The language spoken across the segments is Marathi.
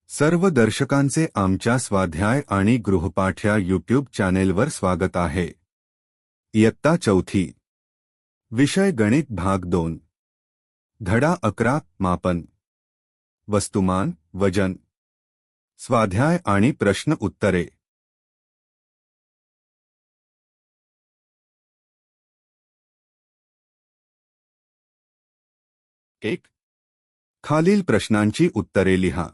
सर्व दर्शकांचे आमच्या स्वाध्याय आणि गृहपाठ या यूट्यूब चॅनेलवर स्वागत आहे। इयत्ता चौथी, विषय गणित भाग 2, धडा 11, मापन, वस्तुमान, वजन, स्वाध्याय आणि प्रश्न उत्तरे। 1. खालील प्रश्नांची उत्तरे लिहा।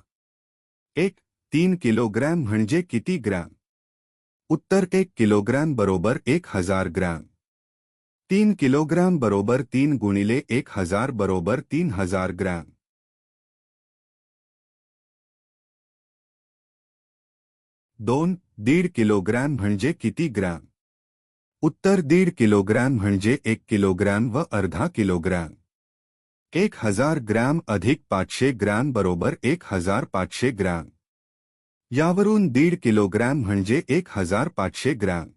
1. 3 किलोग्रॅम म्हणजे किती ग्रॅम? उत्तर 1 किलोग्रॅम बरोबर 1000 ग्रॅम। 3 किलोग्रॅम बरोबर 3 गुणिले 1000 बरोबर 3000 ग्रॅम। 2. 1.5 किलोग्रॅम म्हणजे किती ग्रॅम? उत्तर 1.5 किलोग्रॅम म्हणजे 1 किलोग्रॅम व अर्धा किलोग्रॅम। 1000 ग्रॅम अधिक 500 ग्रॅम बरोबर 1500 ग्रॅम। यावरून 1.5 किलोग्रॅम म्हणजे 1500 ग्रॅम।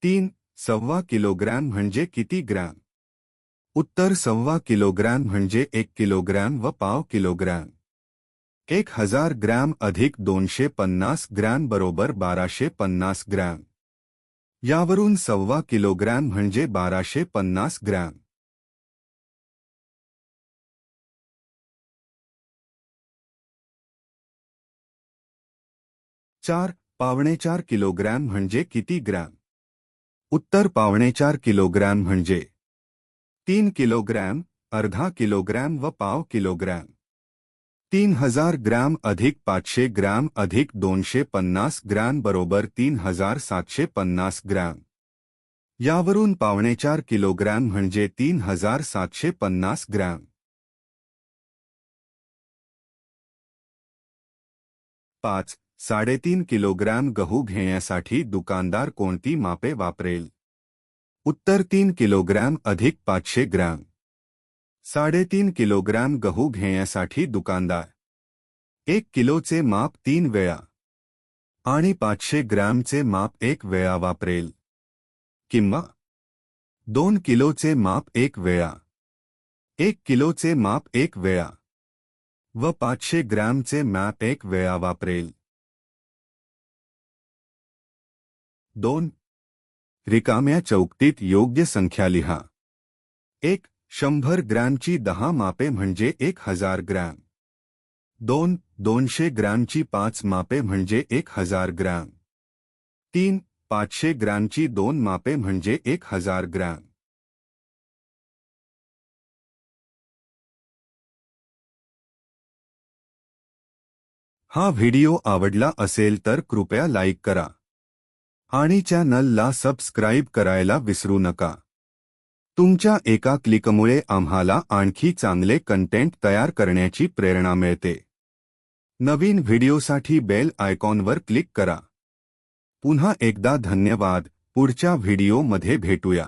3. सव्वा किलोग्रॅम म्हणजे किती ग्रॅम? उत्तर सव्वा किलोग्रॅम म्हणजे 1 किलोग्रॅम व पाव किलोग्रॅम। 1000 ग्रॅम अधिक 250 ग्रॅम बरोबर 1250 ग्रॅम। यावरून सव्वा किलोग्रॅम म्हणजे 1250 ग्रॅम। 4. 4.25 किलोग्रॅम म्हणजे किती ग्रॅम? उत्तर 4.25 किलोग्रॅम म्हणजे 3 किलोग्रॅम, अर्धा किलोग्रॅम व पाव किलोग्रॅम। 3000 ग्रॅम अधिक 500 ग्रॅम अधिक 250 ग्रॅम बरोबर 3750 ग्रॅम। यावरून 4.25 किलोग्रॅम म्हणजे 3750 ग्रॅम। 5. 3.5 किलोग्रॅम गहू घेण्यासाठी दुकानदार कोणती मापे वापरेल? उत्तर 3 किलोग्रॅम अधिक 500 ग्रॅम। 3.5 किलोग्रॅम गहू घेण्यासाठी दुकानदार 1 किलोचे माप 3 वेळा आणि 500 ग्रॅमचे माप 1 वेळा वापरेल, किंवा 2 किलोचे माप 1 वेळा, 1 किलोचे माप 1 वेळा व 500 ग्रॅमचे माप 1 वेळा वापरेल। 2. रिकाम्या चौकटीत योग्य संख्या लिहा। 1. 100 ग्रॅमची 10 मापे म्हणजे 1000 ग्रॅम। 2. 200 ग्रॅमची 5 मापे म्हणजे 1000 ग्रॅम। 3. 500 ग्रॅमची 2 मापे म्हणजे 1000 ग्रॅम। हा व्हिडिओ आवडला असेल तर कृपया लाईक करा आणि चॅनलला सबस्क्राईब करायला विसरू नका। तुमच्या एका क्लिकमुळे आम्हाला आणखी चांगले कंटेंट तयार करण्याची प्रेरणा मिळते। नवीन व्हिडिओसाठी बेल आयकॉनवर क्लिक करा। पुन्हा एकदा धन्यवाद। पुढच्या व्हिडिओमध्ये भेटूया।